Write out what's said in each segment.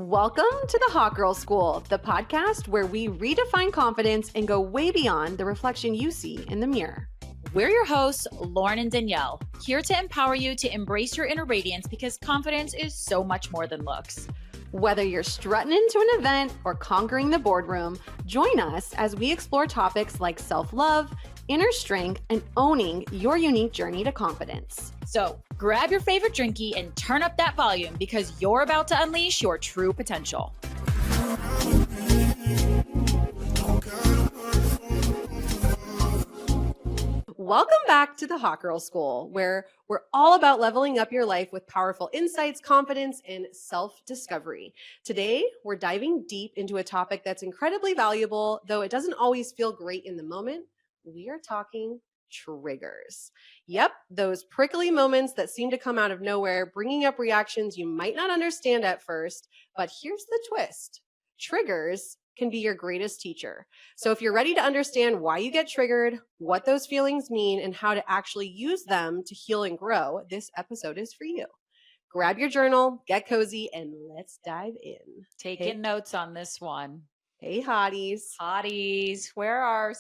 Welcome to the Hot Girl School, the podcast where we redefine confidence and go way beyond the reflection you see in the mirror. We're your hosts, Lauren and Danielle, here to empower you to embrace your inner radiance because confidence is so much more than looks. Whether you're strutting into an event or conquering the boardroom, join us as we explore topics like self-love, inner strength, and owning your unique journey to confidence. So grab your favorite drinkie and turn up that volume because you're about to unleash your true potential. Welcome back to the Hot Girl School, where we're all about leveling up your life with powerful insights, confidence, and self-discovery. Today, we're diving deep into a topic that's incredibly valuable, though it doesn't always feel great in the moment. We are talking triggers. Yep, those prickly moments that seem to come out of nowhere, bringing up reactions you might not understand at first. But here's the twist. Triggers can be your greatest teacher. So if you're ready to understand why you get triggered, what those feelings mean, and how to actually use them to heal and grow, this episode is for you. Grab your journal, get cozy, and let's dive in. Taking notes on this one. Hey, hotties. Hotties, where are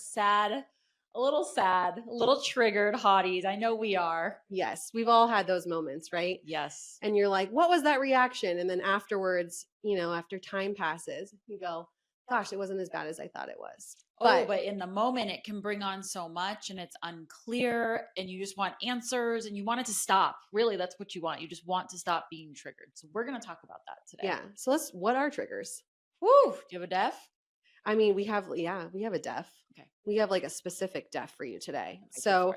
a little triggered hotties? I know we are. Yes, we've all had those moments, right? Yes. And you're like, what was that reaction? And then afterwards, after time passes, you go, gosh, it wasn't as bad as I thought it was. But in the moment, it can bring on so much and it's unclear and you just want answers and you want it to stop. Really, that's what you want. You just want to stop being triggered. So we're going to talk about that today. Yeah. So what are triggers? Woo. Do you have a def? I mean, we have a def. Okay. We have like a specific def for you today. Okay, so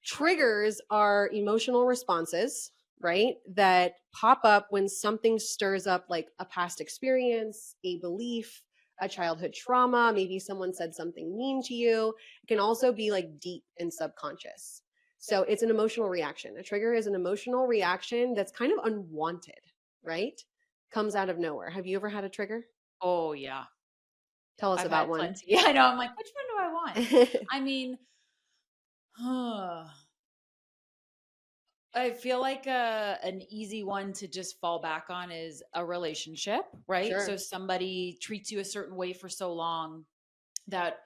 triggers are emotional responses, right? That pop up when something stirs up like a past experience, a belief, a childhood trauma, maybe someone said something mean to you. It can also be like deep and subconscious. So it's an emotional reaction. A trigger is an emotional reaction that's kind of unwanted, right? Comes out of nowhere. Have you ever had a trigger? Oh, yeah. Tell us about one. Plenty. Yeah, I know. I'm like, which one do I want? I mean, I feel like an easy one to just fall back on is a relationship, right? Sure. So somebody treats you a certain way for so long that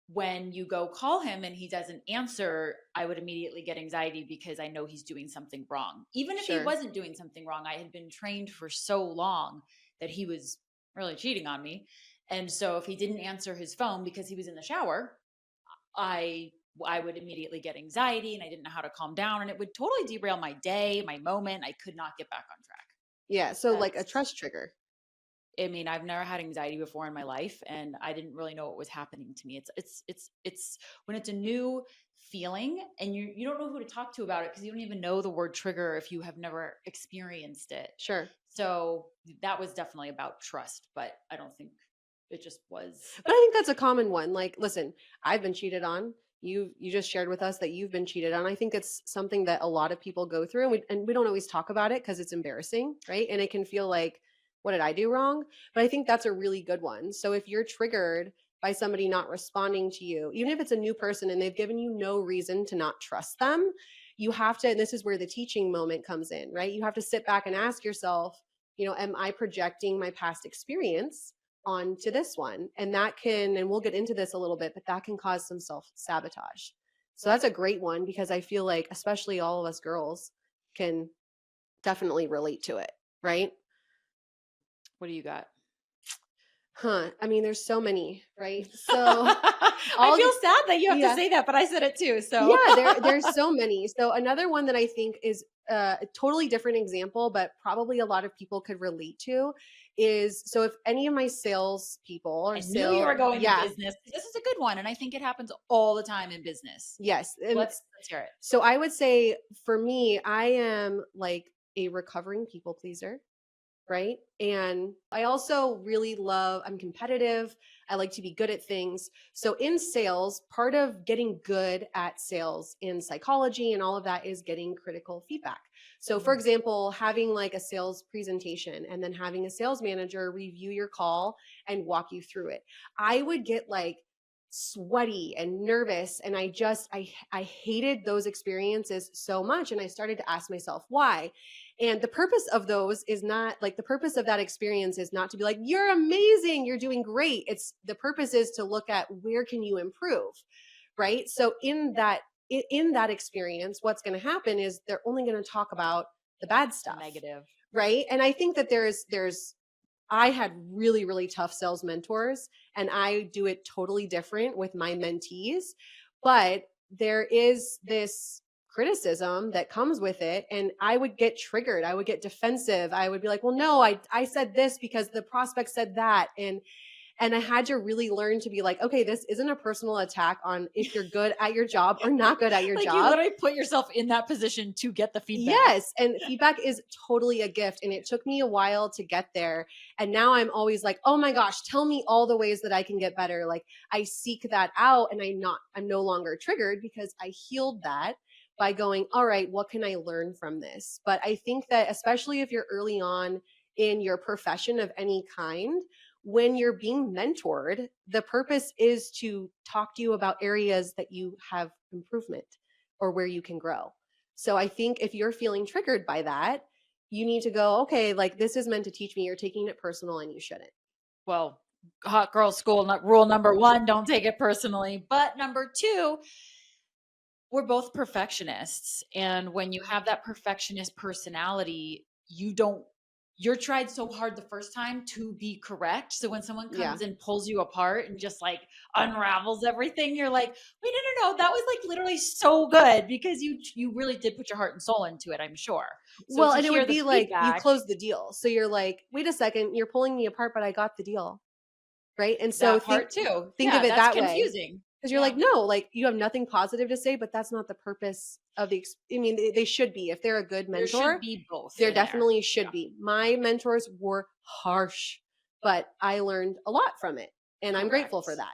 when you go call him and he doesn't answer, I would immediately get anxiety because I know he's doing something wrong. Even if he wasn't doing something wrong, I had been trained for so long that he was really cheating on me. And so if he didn't answer his phone because he was in the shower, I would immediately get anxiety and I didn't know how to calm down and it would totally derail my day, my moment. I could not get back on track. Yeah. So like a trust trigger. I mean, I've never had anxiety before in my life and I didn't really know what was happening to me. It's when it's a new feeling and you don't know who to talk to about it because you don't even know the word trigger if you have never experienced it. Sure. So that was definitely about trust, but I don't think it just was. But I think that's a common one. Like, listen, I've been cheated on. You just shared with us that you've been cheated on. I think it's something that a lot of people go through and we don't always talk about it because it's embarrassing, right? And it can feel like, what did I do wrong? But I think that's a really good one. So if you're triggered by somebody not responding to you, even if it's a new person and they've given you no reason to not trust them, you have to, and this is where the teaching moment comes in, right? You have to sit back and ask yourself, am I projecting my past experience onto this one? And that can, and we'll get into this a little bit, but that can cause some self-sabotage. So that's a great one because I feel like, especially all of us girls can definitely relate to it, right? What do you got? I mean, there's so many, right? So I feel sad that you have to say that, but I said it too. So yeah, there's so many. So another one that I think is a totally different example, but probably a lot of people could relate to is, so if any of my sales people or knew you were going to business, this is a good one. And I think it happens all the time in business. Yes. And let's hear it. So I would say for me, I am like a recovering people pleaser. Right. And I also really I'm competitive. I like to be good at things. So in sales, part of getting good at sales in psychology and all of that is getting critical feedback. So for example, having like a sales presentation and then having a sales manager review your call and walk you through it. I would get like sweaty and nervous. And I hated those experiences so much. And I started to ask myself why. And the purpose of those is not like, the purpose of that experience is not to be like, you're amazing, you're doing great. It's the purpose is to look at where can you improve, right? So in that experience, what's going to happen is they're only going to talk about the bad The stuff, negative. right? And I think that there's I had really, really tough sales mentors, and I do it totally different with my mentees. But there is this criticism that comes with it, and I would get triggered. I would get defensive. I would be like, well, no, I said this because the prospect said that. And I had to really learn to be like, okay, this isn't a personal attack on if you're good at your job or not good at your Like you job. literally put yourself in that position to get the feedback. Yes, and feedback is totally a gift, and it took me a while to get there. And now I'm always like, "Oh my gosh, tell me all the ways that I can get better." Like I seek that out, and I'm no longer triggered because I healed that by going, "All right, what can I learn from this?" But I think that especially if you're early on in your profession of any kind, when you're being mentored, the purpose is to talk to you about areas that you have improvement or where you can grow. So I think if you're feeling triggered by that, you need to go, okay, like this is meant to teach me. You're taking it personal and you shouldn't. Well, hot girl school rule number 1, don't take it personally. But number 2, we're both perfectionists. And when you have that perfectionist personality, you're tried so hard the first time to be correct. So when someone Yeah. comes and pulls you apart and just like unravels everything, you're like, wait, no, that was like literally so good because you really did put your heart and soul into it, I'm sure. So Well, to and it hear would the be like you feedback, close the deal. So you're like, wait a second, you're pulling me apart, but I got the deal. Right. And so that part too. think of Yeah, it that's that way. confusing. Because you're like, Yeah. no, like you have nothing positive to say, but that's not the purpose of I mean, they should be. If they're a good There should mentor, be both there in there. definitely should Yeah. be. My mentors were harsh, but I learned a lot from it. And I'm grateful Correct. for that.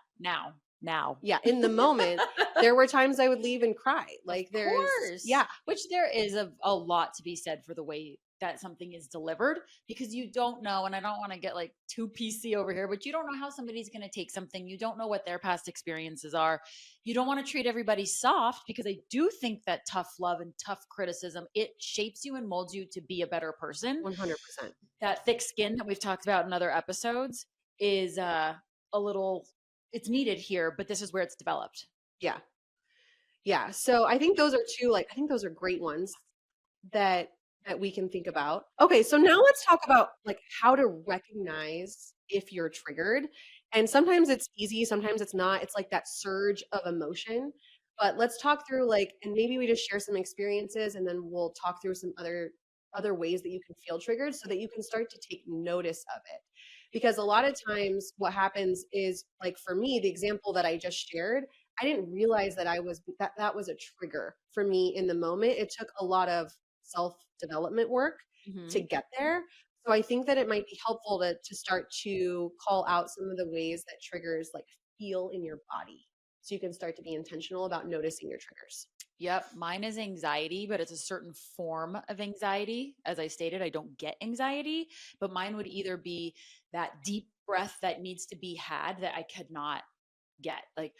Now. Yeah. In the moment, there were times I would leave and cry. Of Like course. yeah, Which there is a lot to be said for the way that something is delivered because you don't know, and I don't want to get like too PC over here, but you don't know how somebody's going to take something. You don't know what their past experiences are. You don't want to treat everybody soft because I do think that tough love and tough criticism, it shapes you and molds you to be a better person. 100%. That thick skin that we've talked about in other episodes is a little, it's needed here, but this is where it's developed. Yeah. Yeah. So I think those are two, like, I think those are great ones that we can think about. Okay, so now let's talk about like how to recognize if you're triggered. And sometimes it's easy, sometimes it's not. It's like that surge of emotion. But let's talk through like, and maybe we just share some experiences and then we'll talk through some other ways that you can feel triggered so that you can start to take notice of it. Because a lot of times what happens is like for me, the example that I just shared, I didn't realize that that was a trigger for me in the moment. It took a lot of self development work to Hmm. get there. So I think that it might be helpful to start to call out some of the ways that triggers like feel in your body. So you can start to be intentional about noticing your triggers. Yep, mine is anxiety, but it's a certain form of anxiety. As I stated, I don't get anxiety, but mine would either be that deep breath that needs to be had that I could not get. Like,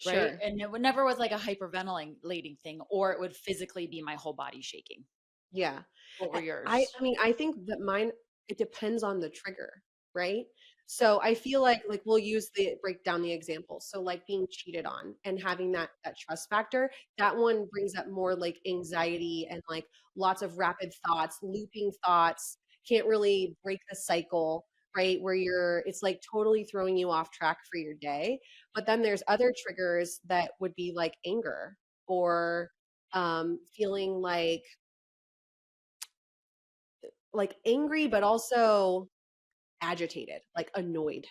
right? Sure. And it would never was like a hyperventilating thing, or it would physically be my whole body shaking. Yeah. What were I yours? mean, I think that mine, it depends on the trigger, right? So I feel like we'll use the break down the example. So like being cheated on and having that trust factor, that one brings up more like anxiety and like lots of rapid thoughts, looping thoughts, can't really break the cycle, right? Where it's like totally throwing you off track for your day. But then there's other triggers that would be like anger or feeling like angry, but also agitated, like annoyed,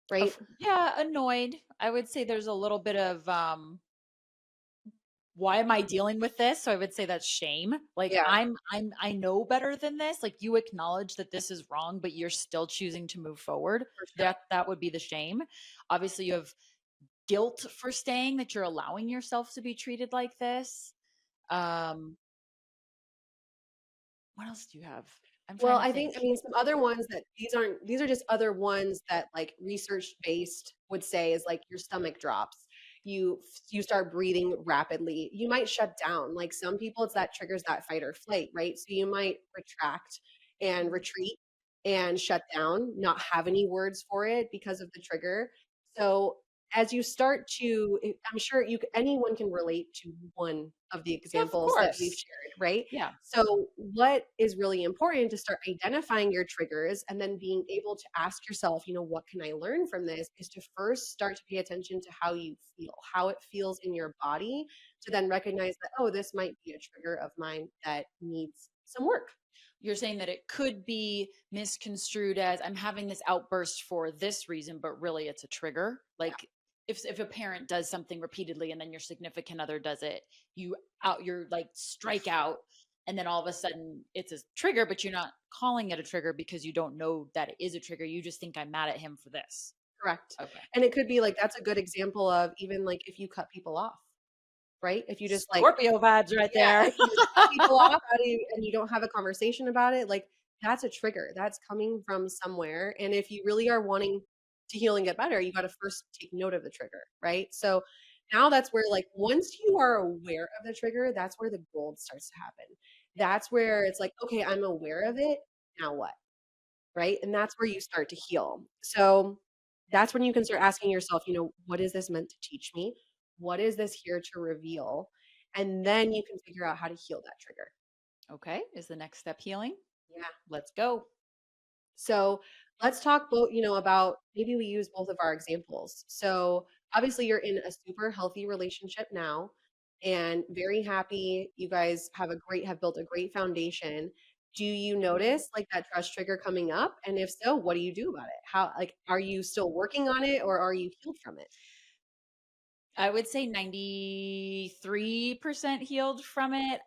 right? Yeah, annoyed. I would say there's a little bit of why am I dealing with this? So I would say that's shame. Like Yeah, I know better than this. Like you acknowledge that this is wrong, but you're still choosing to move forward. for sure. That would be the shame. Obviously you have guilt for staying, that you're allowing yourself to be treated like this. Um what else do you have? I'm Well, trying to I think, think. I mean, some other ones that these are just other ones that like research based would say is like your stomach drops, you start breathing rapidly. You might shut down. Like some people, it's that triggers that fight or flight, right? So you might retract and retreat and shut down, not have any words for it because of the trigger. So as you start to, I'm sure anyone can relate to one of the Of examples that we've course. shared, right? Yeah. So what is really important to start identifying your triggers and then being able to ask yourself, what can I learn from this, is to first start to pay attention to how you feel, how it feels in your body, to then recognize that, oh, this might be a trigger of mine that needs some work. You're saying that it could be misconstrued as I'm having this outburst for this reason, but really it's a trigger. Yeah, Like if a parent does something repeatedly and then your significant other does it, you're like strike out, and then all of a sudden it's a trigger, but you're not calling it a trigger because you don't know that it is a trigger. You just think I'm mad at him for this. correct. Okay. And it could be like, that's a good example of even like if you cut people off, right? If you just like, Scorpio vibes right yeah, there. if you just cut people off and you don't have a conversation about it, like that's a trigger. That's coming from somewhere. And if you really are wanting to heal and get better, you got to first take note of the trigger, right? So now that's where, like, once you are aware of the trigger, that's where the gold starts to happen. That's where it's like, okay, I'm aware of it. Now what? Right? And that's where you start to heal. So that's when you can start asking yourself, what is this meant to teach me? What is this here to reveal? And then you can figure out how to heal that trigger. Okay. Is the next step healing? Yeah. Let's go. So let's talk both, about, maybe we use both of our examples. So obviously you're in a super healthy relationship now and very happy. You guys have built a great foundation. Do you notice like that trust trigger coming up? And if so, what do you do about it? How, like, are you still working on it or are you healed from it? I would say 93% healed from it.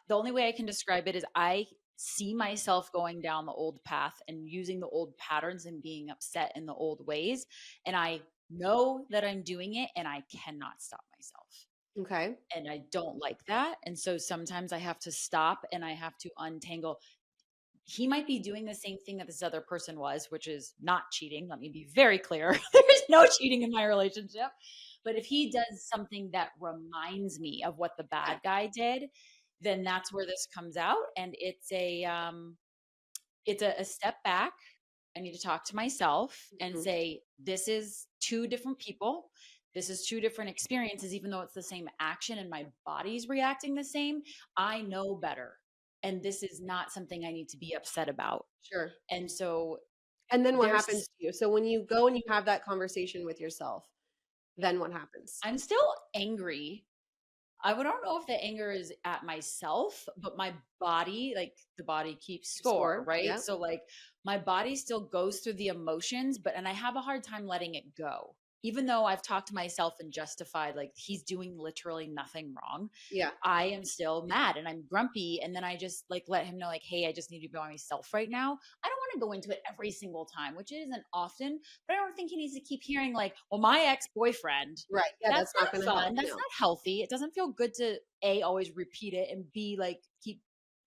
The only way I can describe it is I see myself going down the old path and using the old patterns and being upset in the old ways. And I know that I'm doing it and I cannot stop myself. Okay. And I don't like that. And so sometimes I have to stop and I have to untangle. He might be doing the same thing that this other person was, which is not cheating. Let me be very clear. There's no cheating in my relationship. But if he does something that reminds me of what the bad guy did, then that's where this comes out. And it's a step back. I need to talk to myself and Mhm. say, this is two different people. This is two different experiences, even though it's the same action and my body's reacting the same. I know better. And this is not something I need to be upset about. Sure. And so And then what happens there's, to you? So when you go and you have that conversation with yourself, then what happens? I'm still angry. Don't know if the anger is at myself, but my body, like the body keeps score, Score. right? Yeah. So like my body still goes through the emotions, and I have a hard time letting it go. Even though I've talked to myself and justified like he's doing literally nothing wrong, Yeah. I am still mad and I'm grumpy. And then I just like let him know, like, hey, I just need to be by myself right now. I don't want to go into it every single time, which isn't often, but I don't think he needs to keep hearing, like, well, my ex boyfriend. Right. Yeah. That's That's not not going to help. fun. That's No. not healthy. It doesn't feel good to A, always repeat it, and B, like keep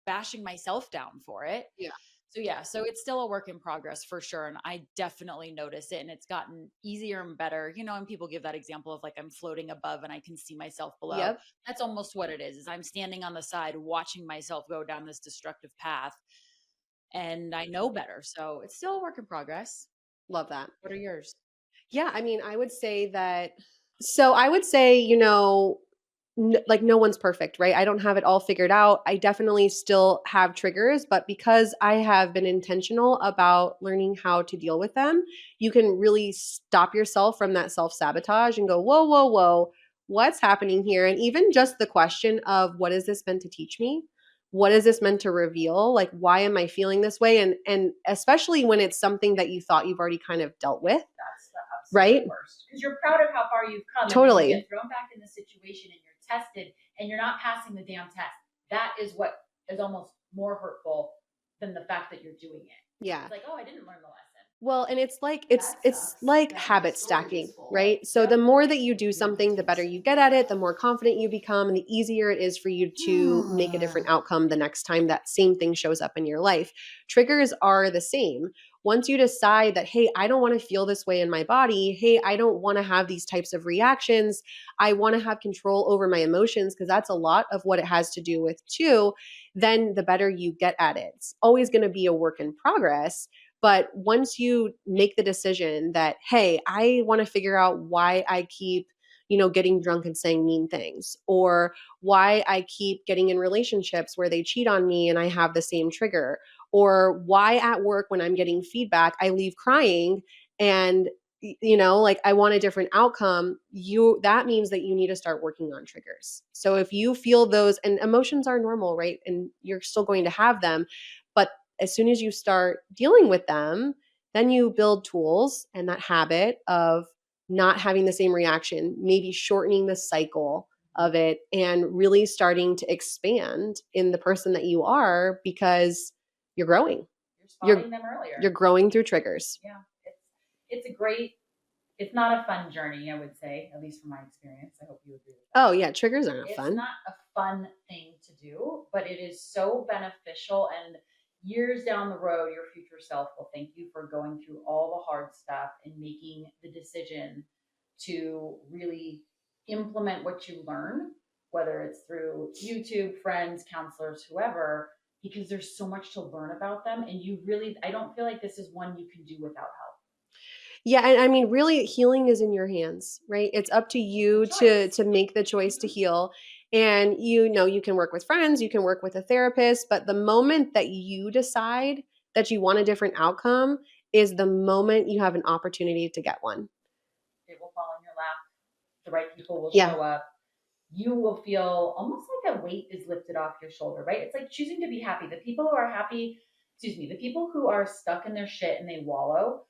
bashing myself down for it. Yeah. So yeah, so it's still a work in progress for sure. And I definitely notice it and it's gotten easier and better. And people give that example of like I'm floating above and I can see myself below. Yep. That's almost what it is I'm standing on the side watching myself go down this destructive path and I know better. So it's still a work in progress. Love that. What are yours? Yeah. I mean, I would say that. So I would say, like no one's perfect, right? I don't have it all figured out. I definitely still have triggers, but because I have been intentional about learning how to deal with them, you can really stop yourself from that self sabotage and go, whoa, whoa, whoa, what's happening here? And even just the question of what is this meant to teach me? What is this meant to reveal? Like, why am I feeling this way? And especially when it's something that you thought you've already kind of dealt with, That's the right? absolute worst. Because you're proud of how far you've come. And then Totally. you get thrown back in the situation and you're tested and you're not passing the damn test. That is what is almost more hurtful than the fact that you're doing it. Yeah. It's like, oh, I didn't learn the lesson. Well, and it's like habit stacking, right? So the more that you do something, the better you get at it, the more confident you become, and the easier it is for you to make a different outcome the next time that same thing shows up in your life. Triggers are the same. once you decide that, hey, I don't want to feel this way in my body. Hey, I don't want to have these types of reactions. I want to have control over my emotions, because that's a lot of what it has to do with too. Then the better you get at it. It's always going to be a work in progress. But once you make the decision that, hey, I want to figure out why I keep, getting drunk and saying mean things, or why I keep getting in relationships where they cheat on me and I have the same trigger, or why at work when I'm getting feedback, I leave crying and like I want a different outcome, that means that you need to start working on triggers. So if you feel those, and emotions are normal, right? And you're still going to have them, but as soon as you start dealing with them, then you build tools and that habit of not having the same reaction, maybe shortening the cycle of it and really starting to expand in the person that you are, because you're growing. You're spotting them earlier. You're growing through triggers. Yeah. It's not a fun journey, I would say, at least from my experience. I hope you agree with that. Oh yeah, triggers aren't fun. It's not a fun thing to do, but it is so beneficial, and years down the road, your future self will thank you for going through all the hard stuff and making the decision to really implement what you learn, whether it's through YouTube, friends, counselors, whoever, because there's so much to learn about them. And I don't feel like this is one you can do without help. Yeah, and I mean, really, healing is in your hands, right? It's up to you to make the choice to heal. And you can work with friends, you can work with a therapist, but the moment that you decide that you want a different outcome is the moment you have an opportunity to get one. It will fall in your lap. The right people will show up. You will feel almost like a weight is lifted off your shoulder, right? It's like choosing to be happy. The people who are happy, the people who are stuck in their shit and they wallow,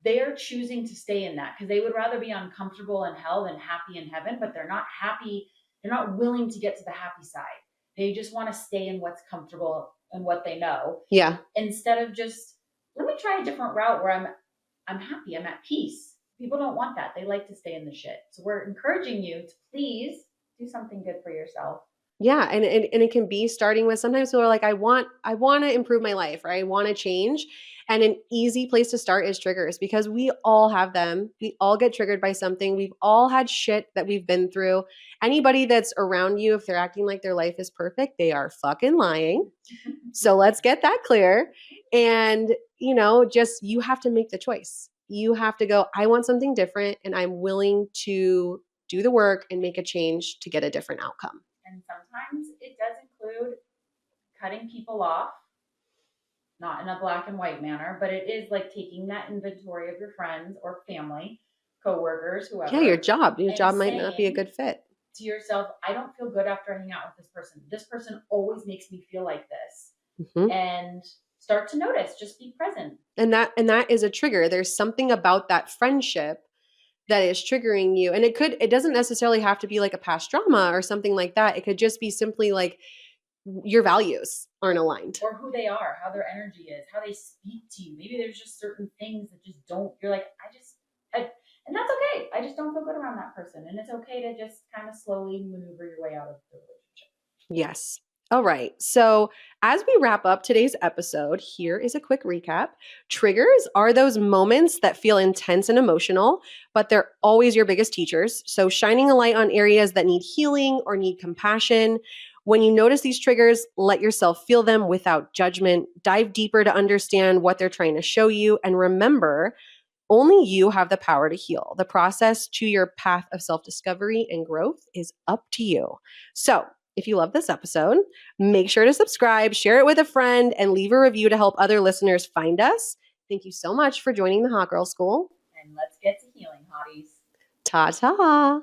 they are choosing to stay in that because they would rather be uncomfortable in hell than happy in heaven, but they're not happy. They're not willing to get to the happy side. They just want to stay in what's comfortable and what they know. Yeah. Instead of just, let me try a different route where I'm happy, I'm at peace. People don't want that. They like to stay in the shit. So we're encouraging you to please do something good for yourself. Yeah, and it can be starting with, sometimes people are like, I want to improve my life, or I want to change. And an easy place to start is triggers, because we all have them. We all get triggered by something. We've all had shit that we've been through. Anybody that's around you, if they're acting like their life is perfect, they are fucking lying. So let's get that clear. And, just you have to make the choice. You have to go, I want something different, and I'm willing to do the work and make a change to get a different outcome. And sometimes it does include cutting people off, not in a black and white manner, but it is like taking that inventory of your friends or family, coworkers, whoever. Yeah, your job. Your job might not be a good fit. To yourself, I don't feel good after hanging out with this person. This person always makes me feel like this. Mm-hmm. And start to notice, just be present. And that is a trigger. There's something about that friendship that is triggering you. And it doesn't necessarily have to be like a past drama or something like that. It could just be simply like your values aren't aligned. Or who they are, how their energy is, how they speak to you. Maybe there's just certain things that just don't, you're like, and that's okay. I just don't feel good around that person. And it's okay to just kind of slowly maneuver your way out of the relationship. Yes. All right. So as we wrap up today's episode, here is a quick recap. Triggers are those moments that feel intense and emotional, but they're always your biggest teachers. So shining a light on areas that need healing or need compassion. When you notice these triggers, let yourself feel them without judgment. Dive deeper to understand what they're trying to show you. And remember, only you have the power to heal. The process to your path of self-discovery and growth is up to you. So if you love this episode, make sure to subscribe, share it with a friend, and leave a review to help other listeners find us. Thank you so much for joining the Hot Girl School. And let's get to healing, hotties. Ta-ta.